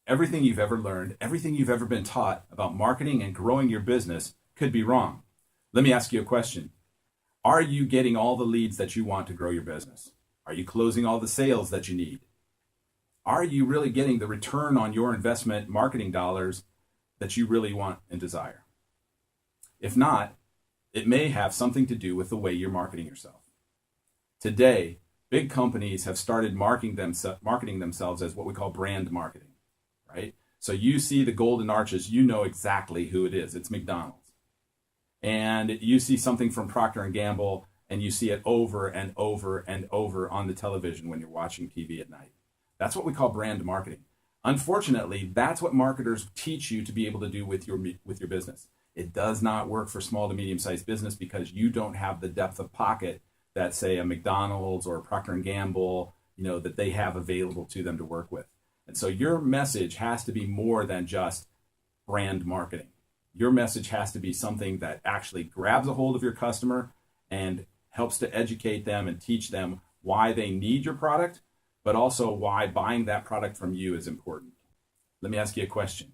everything you've ever learned, everything you've ever been taught about marketing and growing your business could be wrong. Let me ask you a question. Are you getting all the leads that you want to grow your business? Are you closing all the sales that you need? Are you really getting the return on your investment marketing dollars that you really want and desire? If not, it may have something to do with the way you're marketing yourself. Today, big companies have started marketing themselves as what we call brand marketing, right? So you see the golden arches, you know exactly who it is. It's McDonald's. And you see something from Procter & Gamble, and you see it over and over and over on the television when you're watching TV at night. That's what we call brand marketing. Unfortunately, that's what marketers teach you to be able to do with your business. It does not work for small to medium-sized business because you don't have the depth of pocket that, say, a McDonald's or a Procter & Gamble, that they have available to them to work with. And so your message has to be more than just brand marketing. Your message has to be something that actually grabs a hold of your customer and helps to educate them and teach them why they need your product, but also why buying that product from you is important. Let me ask you a question.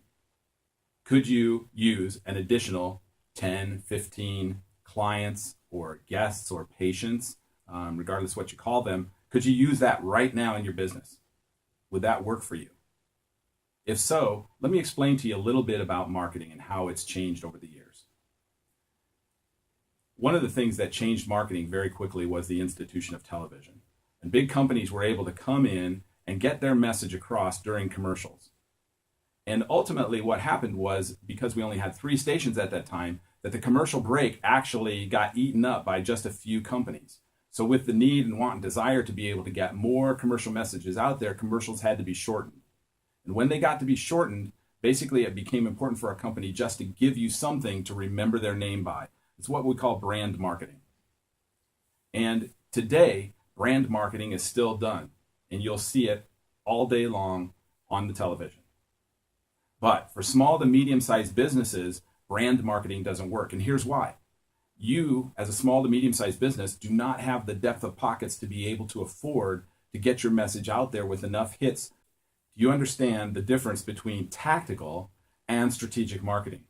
Could you use an additional 10, 15 clients or guests or patients, regardless of what you call them, could you use that right now in your business? Would that work for you? If so, let me explain to you a little bit about marketing and how it's changed over the years. One of the things that changed marketing very quickly was the institution of television. And big companies were able to come in and get their message across during commercials. And ultimately what happened was, because we only had 3 stations at that time, that the commercial break actually got eaten up by just a few companies. So with the need and want and desire to be able to get more commercial messages out there, commercials had to be shortened. And when they got to be shortened, basically it became important for a company just to give you something to remember their name by. It's what we call brand marketing. And today, brand marketing is still done, and you'll see it all day long on the television. But for small to medium-sized businesses, brand marketing doesn't work. And here's why. You, as a small to medium-sized business, do not have the depth of pockets to be able to afford to get your message out there with enough hits. Do you understand the difference between tactical and strategic marketing?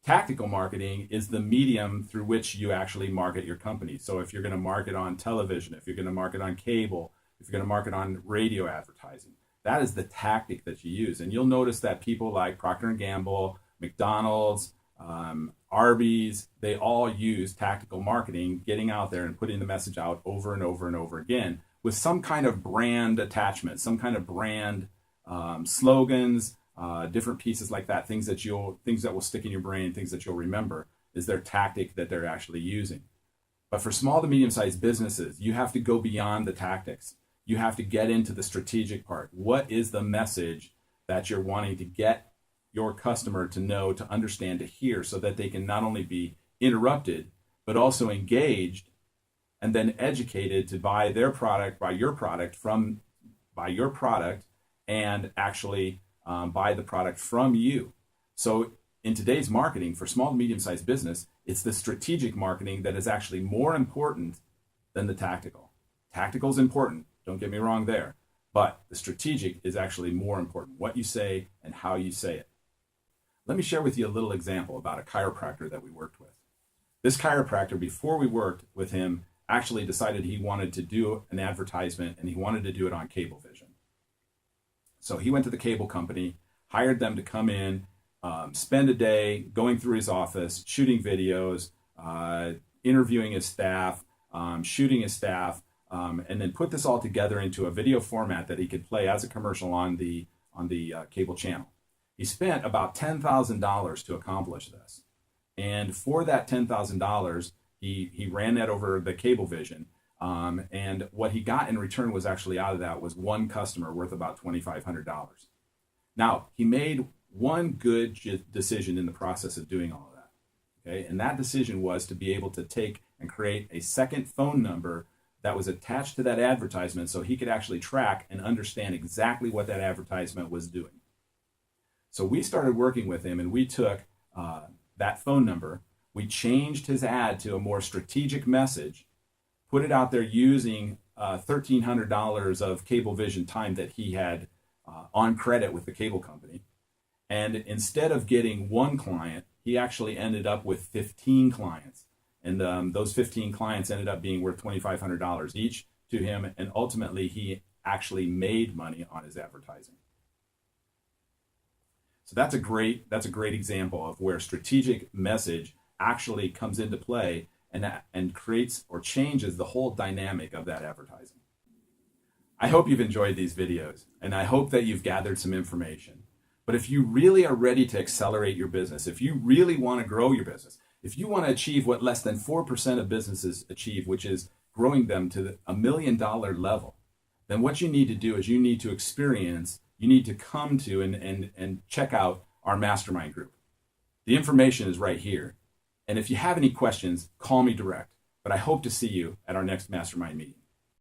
Tactical marketing is the medium through which you actually market your company. So if you're going to market on television, if you're going to market on cable, if you're going to market on radio advertising, that is the tactic that you use. And you'll notice that people like Procter & Gamble, McDonald's, Arby's, they all use tactical marketing, getting out there and putting the message out over and over and over again with some kind of brand attachment, some kind of brand slogans, different pieces like that, things that will stick in your brain, things that you'll remember, is their tactic that they're actually using. But for small to medium-sized businesses, you have to go beyond the tactics. You have to get into the strategic part. What is the message that you're wanting to get your customer to know, to understand, to hear, so that they can not only be interrupted, but also engaged and then educated to buy your product, and actually buy the product from you. So in today's marketing for small to medium-sized business, it's the strategic marketing that is actually more important than the tactical. Tactical is important, don't get me wrong there, but the strategic is actually more important, what you say and how you say it. Let me share with you a little example about a chiropractor that we worked with. This chiropractor, before we worked with him, actually decided he wanted to do an advertisement, and he wanted to do it on Cablevision. So he went to the cable company, hired them to come in, spend a day going through his office, shooting videos, interviewing his staff, shooting his staff, and then put this all together into a video format that he could play as a commercial on the cable channel. He spent about $10,000 to accomplish this. And for that $10,000, he ran that over the Cablevision. And what he got in return was actually out of that was one customer worth about $2,500. Now, he made one good decision in the process of doing all of that. Okay? And that decision was to be able to take and create a second phone number that was attached to that advertisement so he could actually track and understand exactly what that advertisement was doing. So we started working with him, and we took that phone number, we changed his ad to a more strategic message, put it out there using $1,300 of Cablevision time that he had on credit with the cable company. And instead of getting one client, he actually ended up with 15 clients. And those 15 clients ended up being worth $2,500 each to him. And ultimately, he actually made money on his advertising. So that's a great example of where strategic message actually comes into play and creates or changes the whole dynamic of that advertising. I hope you've enjoyed these videos, and I hope that you've gathered some information. But if you really are ready to accelerate your business, if you really want to grow your business, if you want to achieve what less than 4% of businesses achieve, which is growing them to $1 million level, then what you need to do is you need to come to and check out our mastermind group. The information is right here. And if you have any questions, call me direct. But I hope to see you at our next mastermind meeting.